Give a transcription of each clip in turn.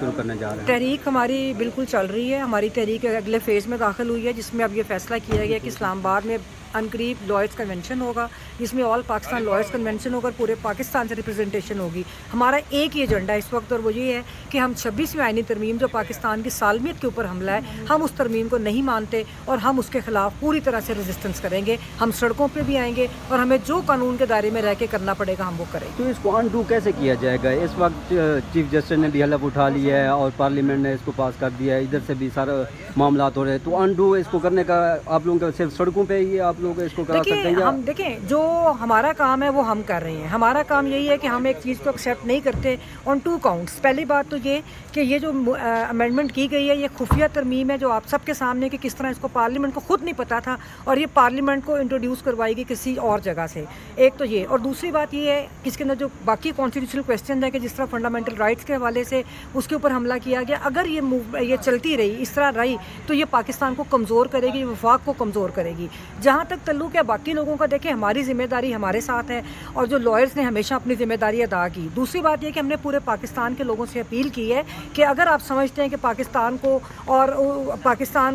شروع کرنے جا رہے ہیں؟ تحریک ہماری بالکل چل رہی ہے. ہماری تحریک اگلے فیز میں داخل ہوئی ہے، جس میں اب یہ فیصلہ کیا گیا کہ اسلام آباد میں عنقریب لائرز کنونشن ہوگا، جس میں آل پاکستان لائرز کنونشن ہوگا اور پورے پاکستان سے ریپرزنٹیشن ہوگی. ہمارا ایک ہی ایجنڈا ہے اس وقت، اور وہ یہ ہے کہ ہم 26ویں آئینی ترمیم جو پاکستان کی سالمیت کے اوپر حملہ ہے، ہم اس ترمیم کو نہیں مانتے اور ہم اس کے خلاف پوری طرح سے ریزسٹنس کریں گے. ہم سڑکوں پہ بھی آئیں گے اور ہمیں جو قانون کے دائرے میں رہ کے کرنا پڑے گا ہم وہ کریں گے. تو اس کو انڈو کیسے کیا جائے گا؟ اس وقت چیف جسٹس نے بھی حلف اٹھا لیا ہے اور پارلیمنٹ نے اس کو پاس کر دیا ہے، ادھر سے بھی سارے معاملات ہو رہے ہیں. تو انڈو اس کو کرنے کا آپ لوگوں کا صرف سڑکوں پہ ہی آپ لوگ اس کو کرا سکتے ہیں؟ ہم دیکھیں، جو ہمارا کام ہے وہ ہم کر رہے ہیں. ہمارا کام یہی ہے کہ ہم ایک چیز کو ایکسیپٹ نہیں کرتے آن 2 counts. پہلی بات تو یہ کہ یہ جو امینڈمنٹ کی گئی ہے یہ خفیہ ترمیم ہے جو آپ سب کے سامنے کہ کس طرح اس کو پارلیمنٹ کو خود نہیں پتا تھا اور یہ پارلیمنٹ کو انٹروڈیوس کروائی گئی کسی اور جگہ سے. ایک تو یہ، اور دوسری بات یہ ہے کہ اس کے اندر جو باقی کانسٹیٹیوشنل کویسچن ہے کہ جس طرح فنڈامنٹل رائٹس کے حوالے سے اس کے اوپر حملہ کیا گیا، اگر یہ چلتی رہی اس طرح رہی تو یہ پاکستان کو کمزور کرے گی، وفاق کو کمزور کرے گی. جہاں تک تعلق ہے باقی لوگوں کا، دیکھیں ہماری ذمہ داری ہمارے ساتھ ہے اور جو لائرز نے ہمیشہ اپنی ذمہ داری ادا کی. دوسری بات یہ کہ ہم نے پورے پاکستان کے لوگوں سے اپیل کی ہے کہ اگر آپ سمجھتے ہیں کہ پاکستان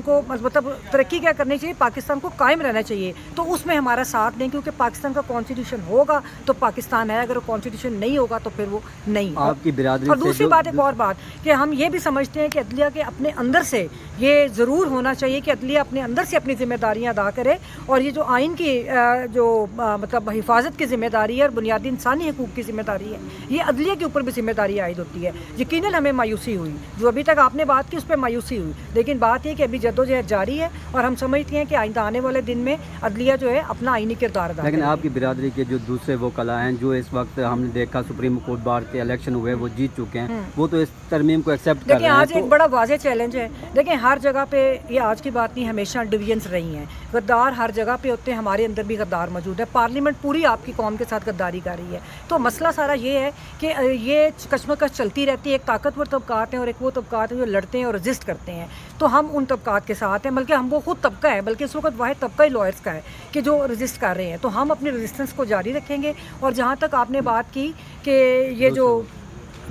کو مطلب ترقی کیا کرنی چاہیے، پاکستان کو قائم رہنا چاہیے، تو اس میں ہمارا ساتھ دیں، کیونکہ پاکستان کا کانسٹیٹیوشن ہوگا تو پاکستان ہے، اگر وہ کانسٹیٹیوشن نہیں ہوگا تو پھر وہ نہیں. آپ کی برادری اور دوسری بات ایک اور بات کہ ہم یہ بھی سمجھتے ہیں کہ عدلیہ کے اپنے اندر سے یہ ضرور ہونا چاہیے کہ عدلیہ اپنے اندر سے اپنی ذمہ داریاں ادا کرے، اور یہ جو آئین کی جو مطلب حفاظت کی ذمہ داری ہے اور بنیادی انسانی حقوق کی ذمہ داری ہے، یہ عدلیہ کے اوپر بھی ذمہ داری عائد ہوتی ہے. یقیناً ہمیں مایوسی ہوئی، جو ابھی تک آپ نے بات کی اس پہ مایوسی ہوئی، لیکن بات یہ کہ ابھی جدوجہد جاری ہے اور ہم سمجھتے ہیں کہ آئندہ آنے والے دن میں عدلیہ جو ہے اپنا آئینی کردار ادا کرے. لیکن آپ کی برادری کے جو دوسرے وکلاء ہیں جو اس وقت ہم نے دیکھا سپریم کورٹ بار کے الیکشن ہوئے وہ جیت چکے ہیں، وہ تو اس ترمیم کو ایکسیپٹ کر رہے ہیں. دیکھیں آج ایک بڑا واضح چیلنج ہے. دیکھیں ہر جگہ پہ یہ آج کی بات نہیں، ہمیشہ ڈویژنس رہی ہیں. غدار ہر جگہ پہ ہوتے ہیں، ہمارے اندر بھی غدار موجود ہے. پارلیمنٹ پوری آپ کی قوم کے ساتھ غداری کر رہی ہے. تو مسئلہ سارا یہ ہے کہ یہ کشمکش چلتی رہتی ہے. ایک طاقتور طبقات ہیں اور ایک وہ طبقات ہیں جو لڑتے ہیں اور رزسٹ کرتے ہیں. تو ہم ان طبقات کے ساتھ ہیں، بلکہ ہم وہ خود طبقہ ہے، بلکہ اس وقت واحد طبقہ ہی لائرز کا ہے کہ جو رزسٹ کر رہے ہیں. تو ہم اپنی رزسٹنس کو جاری رکھیں گے. اور جہاں تک آپ نے بات کی کہ یہ جو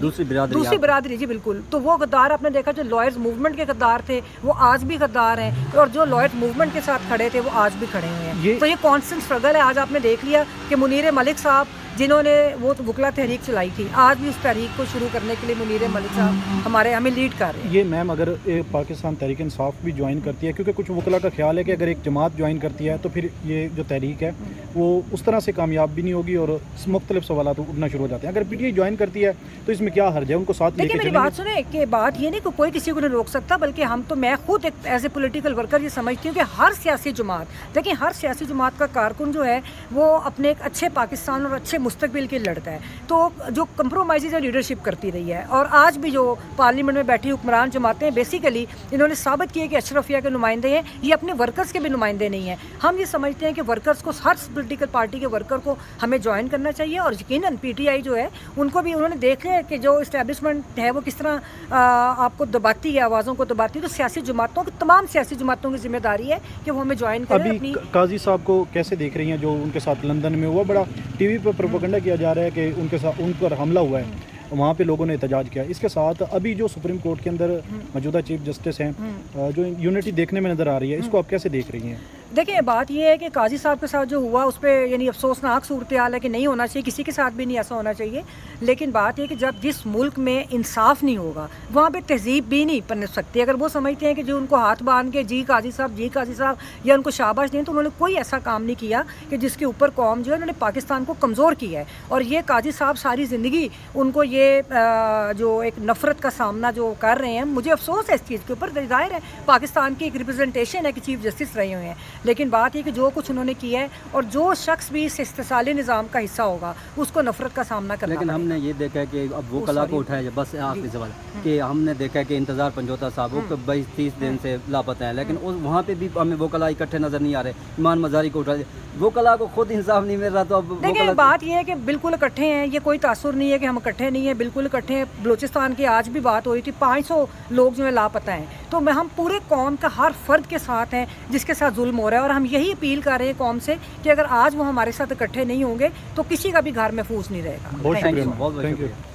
دوسری برادری، جی بالکل، تو وہ غدار آپ نے دیکھا جو لائرز موومنٹ کے غدار تھے وہ آج بھی غدار ہیں، اور جو لائرز موومنٹ کے ساتھ کھڑے تھے وہ آج بھی کھڑے ہوئے ہیں. تو یہ کانسٹنٹ اسٹرگل ہے. آج آپ نے دیکھ لیا کہ منیر ملک صاحب جنہوں نے وہ وکلا تحریک چلائی تھی، آج بھی اس تحریک کو شروع کرنے کے لیے منیر ملک صاحب ہمیں لیڈ کر رہے ہیں. یہ میم اگر پاکستان تحریک انصاف بھی جوائن کرتی ہے، کیونکہ کچھ وکلا کا خیال ہے کہ اگر ایک جماعت جوائن کرتی ہے تو پھر یہ جو تحریک ہے وہ اس طرح سے کامیاب بھی نہیں ہوگی اور مختلف سوالات اٹھنا شروع ہو جاتے ہیں. اگر پی ٹی آئی جوائن کرتی ہے تو اس میں کیا حرج ہے؟ ان کو ساتھ لے کے میری بات سنیں کہ بات یہ نہیں کہ کوئی کسی کو نہیں روک سکتا، بلکہ میں خود ایک ایز اے پولیٹیکل ورکر یہ سمجھتی ہوں کہ ہر سیاسی جماعت، دیکھیں ہر سیاسی جماعت کا کارکن جو ہے وہ اپنے ایک اچھے پاکستان اور اچھے مستقبل کے لڑتا ہے. تو جو کمپرومائزز ہے لیڈرشپ کرتی رہی ہے، اور آج بھی جو پارلیمنٹ میں بیٹھی حکمران جماعتیں بیسیکلی انہوں نے ثابت کیا کہ اشرفیہ کے نمائندے ہیں، یہ اپنے ورکرز کے بھی نمائندے نہیں ہیں. ہم یہ سمجھتے ہیں کہ ورکرز کو، ہر پولیٹیکل پارٹی کے ورکر کو ہمیں جوائن کرنا چاہیے. اور یقیناً پی ٹی آئی جو ہے ان کو بھی انہوں نے دیکھ لیا کہ جو اسٹیبلشمنٹ ہے وہ کس طرح آپ کو دباتی ہے، آوازوں کو دباتی ہے. تو سیاسی جماعتوں کی، تمام سیاسی جماعتوں کی ذمہ داری ہے کہ وہ ہمیں جوائن کریں. ابھی قاضی صاحب کو کیسے دیکھ رہی ہیں جو ان کے ساتھ لندن میں ہوا؟ بڑا ٹی وی پہ پروپیگنڈا کیا جا رہا ہے کہ ان کے ساتھ ان پر حملہ ہوا ہے، وہاں پہ لوگوں نے احتجاج کیا. اس کے ساتھ ابھی جو سپریم کورٹ کے اندر موجودہ چیف جسٹس ہیں جو یونٹی دیکھنے میں نظر آ رہی ہے، اس کو آپ کیسے دیکھ رہی ہیں؟ دیکھیں بات یہ ہے کہ قاضی صاحب کے ساتھ جو ہوا اس پہ یعنی افسوسناک صورتحال ہے کہ نہیں ہونا چاہیے، کسی کے ساتھ بھی نہیں ایسا ہونا چاہیے. لیکن بات یہ کہ جب جس ملک میں انصاف نہیں ہوگا وہاں پہ تہذیب بھی نہیں پنپ سکتی. اگر وہ سمجھتے ہیں کہ جو ان کو ہاتھ باندھ کے جی قاضی صاحب یا ان کو شاباش دیں، تو انہوں نے کوئی ایسا کام نہیں کیا کہ جس کے اوپر قوم جو ہے انہوں نے پاکستان کو کمزور کیا ہے. اور یہ قاضی صاحب ساری زندگی ان کو یہ جو ایک نفرت کا سامنا جو کر رہے ہیں، مجھے افسوس ہے اس چیز کے اوپر. ظاہر ہے پاکستان کی ایک ریپرزنٹیشن ہے کہ چیف جسٹس رہے ہوئے ہیں، لیکن بات یہ کہ جو کچھ انہوں نے کیا ہے اور جو شخص بھی اس استثالی نظام کا حصہ ہوگا اس کو نفرت کا سامنا کرنا. لیکن ہم نے یہ دیکھا ہے کہ اب وہ کلا کو اٹھایا، بس آخری سوال کہ ہم نے دیکھا ہے کہ انتظار پنجوتا صاحب وہ 22-30 دن سے لاپتہ ہیں، لیکن وہاں پہ بھی ہمیں وہ کلا اکٹھے نظر نہیں آ رہے. ایمان مزاری کو اٹھا دیا، وہ کلا کو خود انصاف نہیں مل رہا. تو اب دیکھیں بات یہ ہے کہ بالکل اکٹھے ہیں، یہ کوئی تاثر نہیں ہے کہ ہم اکٹھے نہیں ہیں، بالکل اکٹھے ہیں. بلوچستان کی آج بھی بات ہو رہی تھی، 500 لوگ جو ہیں لاپتہ ہیں. تو ہم پورے قوم کا ہر فرد کے ساتھ ہیں جس کے ساتھ ظلم ہو رہا ہے، اور ہم یہی اپیل کر رہے ہیں قوم سے کہ اگر آج وہ ہمارے ساتھ اکٹھے نہیں ہوں گے تو کسی کا بھی گھر محفوظ نہیں رہے گا. بہت شکریہ.